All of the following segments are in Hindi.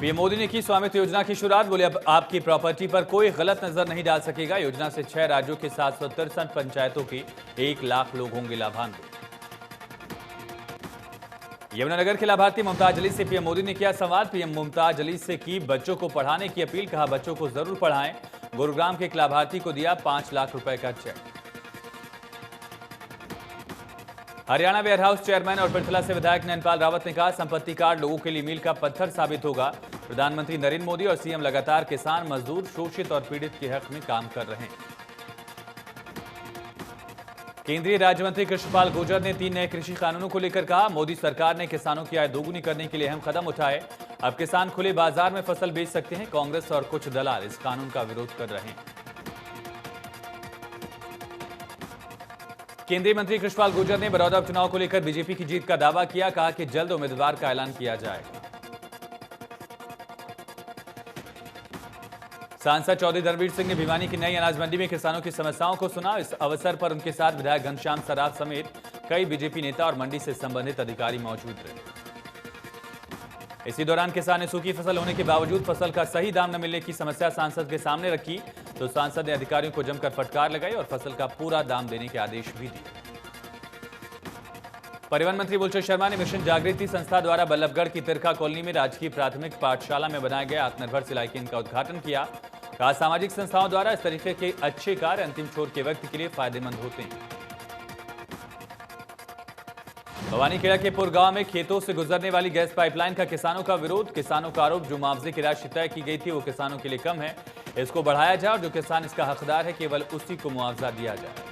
पीएम मोदी ने की स्वामित्व योजना की शुरुआत। बोले अब आपकी प्रॉपर्टी पर कोई गलत नजर नहीं डाल सकेगा। योजना से 6 राज्यों के 763 पंचायतों के 1 लाख लोग होंगे लाभान्वित। यमुनानगर के लाभार्थी मुमताज अली से पीएम मोदी ने किया संवाद। पीएम मुमताज अली से की बच्चों को पढ़ाने की अपील। कहा बच्चों को जरूर पढ़ाएं। गुरुग्राम के एक लाभार्थी को दिया 5 लाख रुपए का cheque. Haryana warehouse chairman और पिरथला से विधायक नैनपाल रावत ने कहा संपत्ति कार्ड लोगों के लिए मील का पत्थर साबित होगा। प्रधानमंत्री नरेंद्र मोदी और सीएम लगातार किसान, मजदूर, शोषित और पीड़ित के हक में काम कर रहे हैं। केंद्रीय राज्य मंत्री कृष्णपाल गुर्जर ने 3 नए कृषि कानूनों को लेकर कहा मोदी सरकार ने किसानों की आय दोगुनी करने के लिए अहम कदम उठाए। अब किसान खुले बाजार में फसल बेच सकते हैं। कांग्रेस और कुछ दलाल इस कानून का विरोध कर रहे हैं। केंद्रीय मंत्री कृष्णपाल गुर्जर ने बड़ौदा उपचुनाव को लेकर बीजेपी की जीत का दावा किया। कहा कि जल्द उम्मीदवार का ऐलान किया जाएगा। सांसद चौधरी धर्मवीर सिंह ने भिवानी की नई अनाज मंडी में किसानों की समस्याओं को सुना। इस अवसर पर उनके साथ विधायक घनश्याम सराफ समेत कई बीजेपी नेता और मंडी से संबंधित अधिकारी मौजूद रहे। इसी दौरान किसान ने सूखी फसल होने के बावजूद फसल का सही दाम न मिलने की समस्या सांसद के सामने रखी, तो सांसद ने अधिकारियों को जमकर फटकार लगाई और फसल का पूरा दाम देने के आदेश भी दिए। परिवहन मंत्री बुलचंद शर्मा ने मिशन जागृति संस्था द्वारा बल्लभगढ़ की तिरका कॉलोनी में राजकीय प्राथमिक पाठशाला में बनाए गए आत्मनिर्भर सिलाई केंद्र का उद्घाटन किया। कहा सामाजिक संस्थाओं द्वारा इस तरीके के अच्छे कार्य अंतिम छोर के व्यक्ति के लिए फायदेमंद होते हैं। भवानीखेड़ा के पुरगांव में खेतों से गुजरने वाली गैस पाइपलाइन का किसानों का विरोध। किसानों का आरोप जो मुआवजे की राशि तय की गई थी वो किसानों के लिए कम है, इसको बढ़ाया जाए और जो किसान इसका हकदार है केवल उसी को मुआवजा दिया जाए।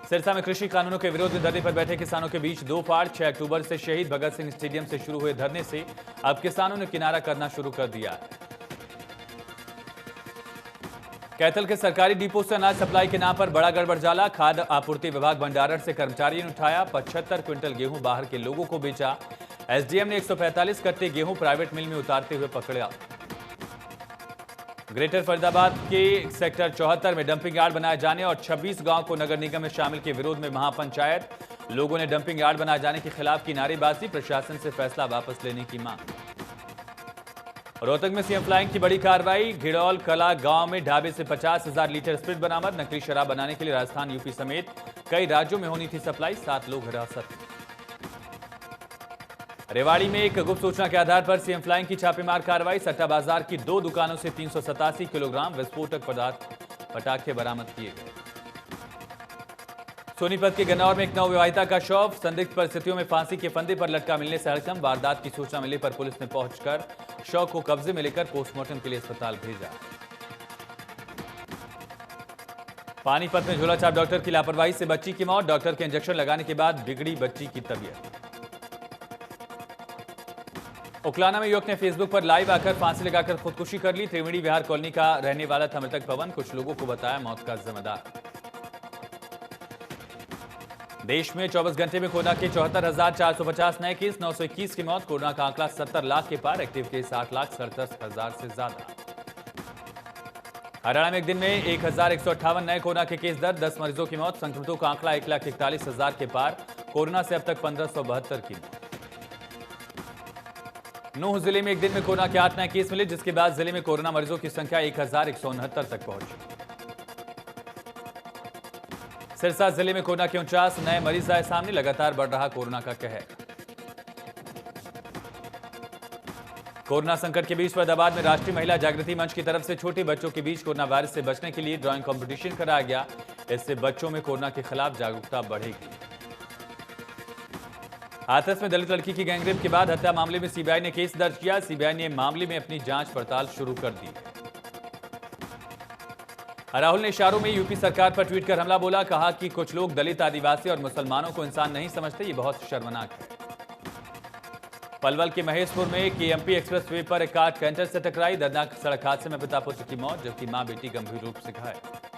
सिरसा में कृषि कानूनों के विरोध में धरने पर बैठे किसानों के बीच 2 फाड़। 6 अक्टूबर से शहीद भगत सिंह स्टेडियम से शुरू हुए धरने से अब किसानों ने किनारा करना शुरू कर दिया है। कैथल के सरकारी डिपो से अनाज सप्लाई के नाम पर बड़ा गड़बड़झाला। खाद्य आपूर्ति विभाग भंडारण से कर्मचारियों ने उठाया 75 क्विंटल गेहूं बाहर के लोगों को बेचा। एसडीएम ने 145 कट्टे गेहूं प्राइवेट मिल में उतारते हुए पकड़ा। ग्रेटर फरीदाबाद के सेक्टर 74 में डंपिंग यार्ड बनाए जाने और 26 गांव को नगर निगम में शामिल के विरोध में महापंचायत। लोगों ने डंपिंग यार्ड बनाए जाने के खिलाफ की नारेबाजी। प्रशासन से फैसला वापस लेने की मांग। रोहतक में सीएम फ्लाइंग की बड़ी कार्रवाई। घिड़ौल कला गांव में ढाबे से 50,000 लीटर स्प्रिट बरामद। नकली शराब बनाने के लिए राजस्थान, यूपी समेत कई राज्यों में होनी थी सप्लाई। 7 लोग हिरासत में। रेवाड़ी में एक गुप्त सूचना के आधार पर सीएम फ्लाइंग की छापेमार कार्रवाई। सट्टा बाजार की 2 दुकानों से 387 किलोग्राम विस्फोटक पदार्थ पटाखे बरामद किए गए। सोनीपत के गन्नौर में एक नवविवाहिता का शव। संदिग्ध परिस्थितियों में फांसी के फंदे पर लटका मिलने से हड़कंप। वारदात की सूचना मिलने पर पुलिस ने पहुंचकर शव को कब्जे में लेकर पोस्टमार्टम के लिए अस्पताल भेजा। पानीपत में झोलाछाप डॉक्टर की लापरवाही से बच्ची की मौत। डॉक्टर के इंजेक्शन लगाने के बाद बिगड़ी बच्ची की तबीयत। उकलाना में युवक ने फेसबुक पर लाइव आकर फांसी लगाकर खुदकुशी कर ली। त्रिवेणी विहार कॉलोनी का रहने वाला था मृतक पवन। कुछ लोगों को बताया मौत का जिम्मेदार। देश में 24 घंटे में कोरोना के 74,450 नए केस। 921 की मौत। कोरोना का आंकड़ा 70 लाख के पार। एक्टिव केस 8,67,000 से ज्यादा। हरियाणा में एक दिन में 1,158 नए कोरोना के केस दर्ज। 10 मरीजों की मौत। संक्रमितों का आंकड़ा 1,41,000 के पार। कोरोना से अब तक 1572 की मौत। नूंह जिले में एक दिन में कोरोना के 8 नए केस मिले, जिसके बाद जिले में कोरोना मरीजों की संख्या 1,169 तक पहुंची। सिरसा जिले में कोरोना के 49 नए मरीज आए सामने। लगातार बढ़ रहा कोरोना का कहर। कोरोना संकट के बीच फरीदाबाद में राष्ट्रीय महिला जागृति मंच की तरफ से छोटे बच्चों के बीच कोरोना वायरस से बचने के लिए ड्राइंग कंपटीशन कराया गया। इससे बच्चों में कोरोना के खिलाफ जागरूकता बढ़ेगी। हाथरस में दलित लड़की की गैंगरेप के बाद हत्या मामले में सीबीआई ने केस दर्ज किया। सीबीआई ने मामले में अपनी जांच पड़ताल शुरू कर दी। राहुल ने इशारों में यूपी सरकार पर ट्वीट कर हमला बोला। कहा कि कुछ लोग दलित, आदिवासी और मुसलमानों को इंसान नहीं समझते, ये बहुत शर्मनाक है। पलवल के महेशपुर में केएमपी एक्सप्रेस वे पर एक कार कैंटर से टकराई। दर्दनाक सड़क हादसे में पिता पुत्र की मौत, जबकि मां बेटी गंभीर रूप से घायल।